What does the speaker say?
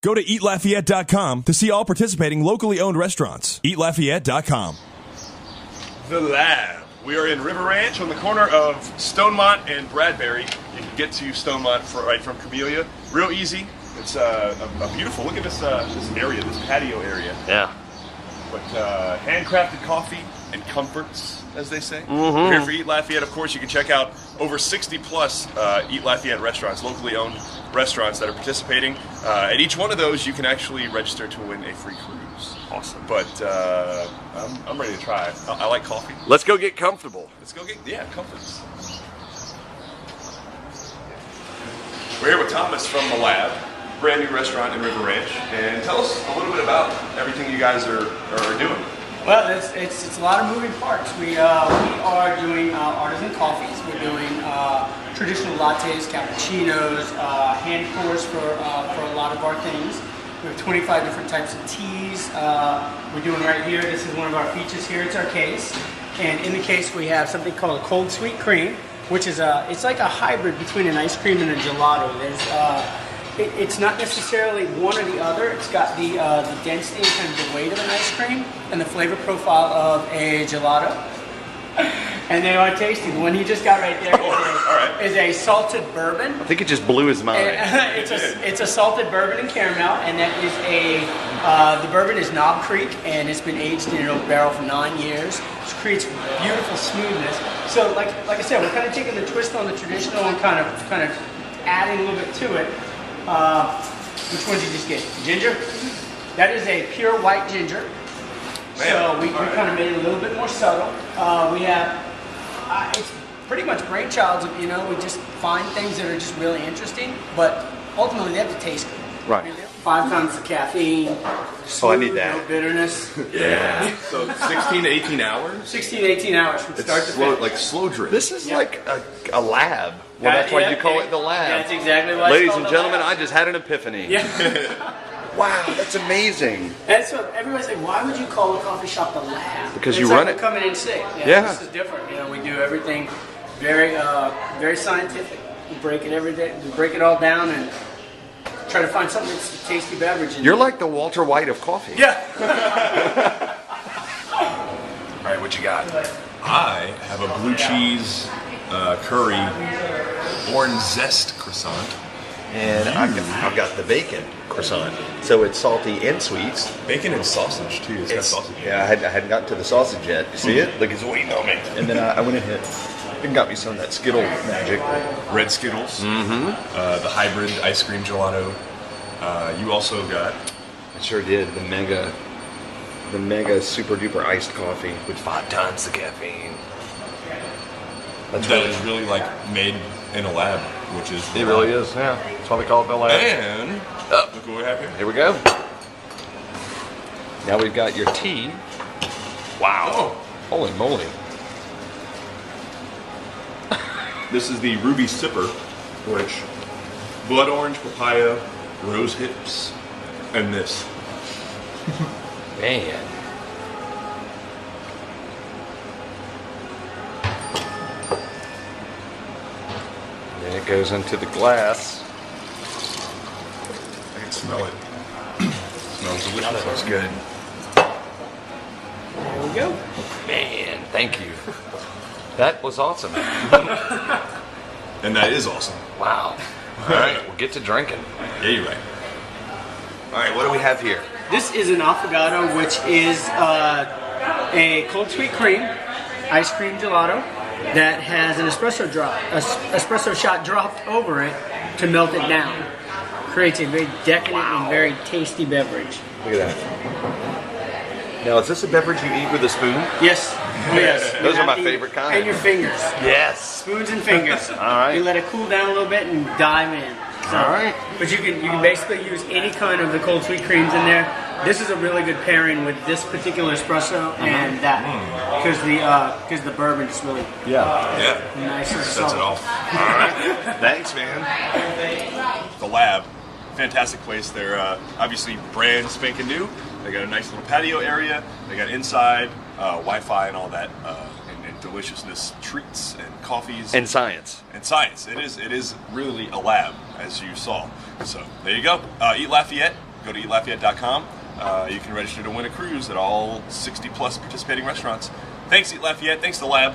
Go to EatLafayette.com to see all participating locally owned restaurants. EatLafayette.com. The Lab. We are in River Ranch on the corner of Stonemont and Bradbury. You can get to Stonemont right from Camellia. Real easy. It's a beautiful, look at this area, this patio area. Yeah. But handcrafted coffee and comforts, as they say. We're here for Eat Lafayette. Of course, you can check out over 60 plus Eat Lafayette restaurants, locally owned restaurants that are participating. At each one of those, you can actually register to win a free cruise. Awesome. But I'm ready to try. I like coffee. Let's go get comfortable. Let's go get, comforts. We're here with Thomas from The Lab, brand new restaurant in River Ranch. And tell us a little bit about everything you guys are doing. Well, it's a lot of moving parts. We are doing artisan coffees. We're doing traditional lattes, cappuccinos, hand pours for a lot of our things. We have 25 different types of teas. We're doing right here. This is one of our features here. It's our case, and in the case we have something called a cold sweet cream, which is it's like a hybrid between an ice cream and a gelato. It's not necessarily one or the other. It's got the density and kind of the weight of an ice cream and the flavor profile of a gelato. And they are tasty. The one he just got right there is a salted bourbon. I think it just blew his mind. It's a salted bourbon and caramel, and that is the bourbon is Knob Creek, and it's been aged in an oak barrel for 9 years, which creates beautiful smoothness. So, like I said, we're kind of taking the twist on the traditional and kind of adding a little bit to it. Which one did you just get? Ginger? That is a pure white ginger. So we kind of made it a little bit more subtle. We have, it's pretty much brainchilds of, we just find things that are just really interesting, but ultimately they have to taste good. Right. 5 times the caffeine. I need that. No bitterness. Yeah. So 16 to 18 hours? 16 to 18 hours from start to finish. Like slow drip. This is like a lab. Well, that's why you call it the lab. That's exactly why Ladies it's and called gentlemen, the lab. I just had an epiphany. Yeah. Wow, that's amazing. And so everybody's like, why would you call a coffee shop the lab? Because it's you run like it. We're coming in sick. Yeah. This is different. We do everything very scientific. We break it every day. We break it all down and try to find something that's a tasty beverage. You're like the Walter White of coffee. Yeah. All right, what you got? I have a blue cheese curry orange zest croissant. And I've got the bacon croissant. So it's salty and sweet. Bacon and sausage too. It's got sausage. Yeah, I hadn't gotten to the sausage yet. You see it? Look, it's waiting on me. And then I went ahead and got me some of that Skittle magic. Red Skittles. The hybrid ice cream gelato. You also got. I sure did. The mega super duper iced coffee with 5 times the caffeine. That is really like made in a lab, which is. It really is. Yeah, that's why we call it the lab. And look what we have here. Here we go. Now we've got your tea. Wow. Oh. Holy moly. This is the Ruby Sipper, which blood orange, papaya, rose hips, and this. Man. And it goes into the glass. I can smell it. Smells delicious. That looks good. There we go. Man, thank you. That was awesome. And that is awesome. Wow. All right, we'll get to drinking. Yeah, you're right. All right, what do we have here? This is an affogato, which is a cold sweet cream, ice cream gelato that has an espresso shot dropped over it to melt it down. Creates a very decadent and very tasty beverage. Look at that. Now, is this a beverage you eat with a spoon? Yes. Oh, yes. Those You are my have to favorite eat- kind. And your fingers. Yes. Spoons and fingers. All right. You let it cool down a little bit and dive in. So, All right. But you can basically use any kind of the cold sweet creams in there. This is a really good pairing with this particular espresso and that, because the bourbon is really Yeah. nice and Sets it salty. off. All right. Thanks, man. The Lab. Fantastic place. They're obviously brand spanking new. They got a nice little patio area. They got inside Wi-Fi and all that, and deliciousness, treats and coffees And science. and science. It is really a lab, as you saw. So there you go. Eat Lafayette. Go to EatLafayette.com. You can register to win a cruise at all 60 plus participating restaurants. Thanks, Eat Lafayette. Thanks, The Lab.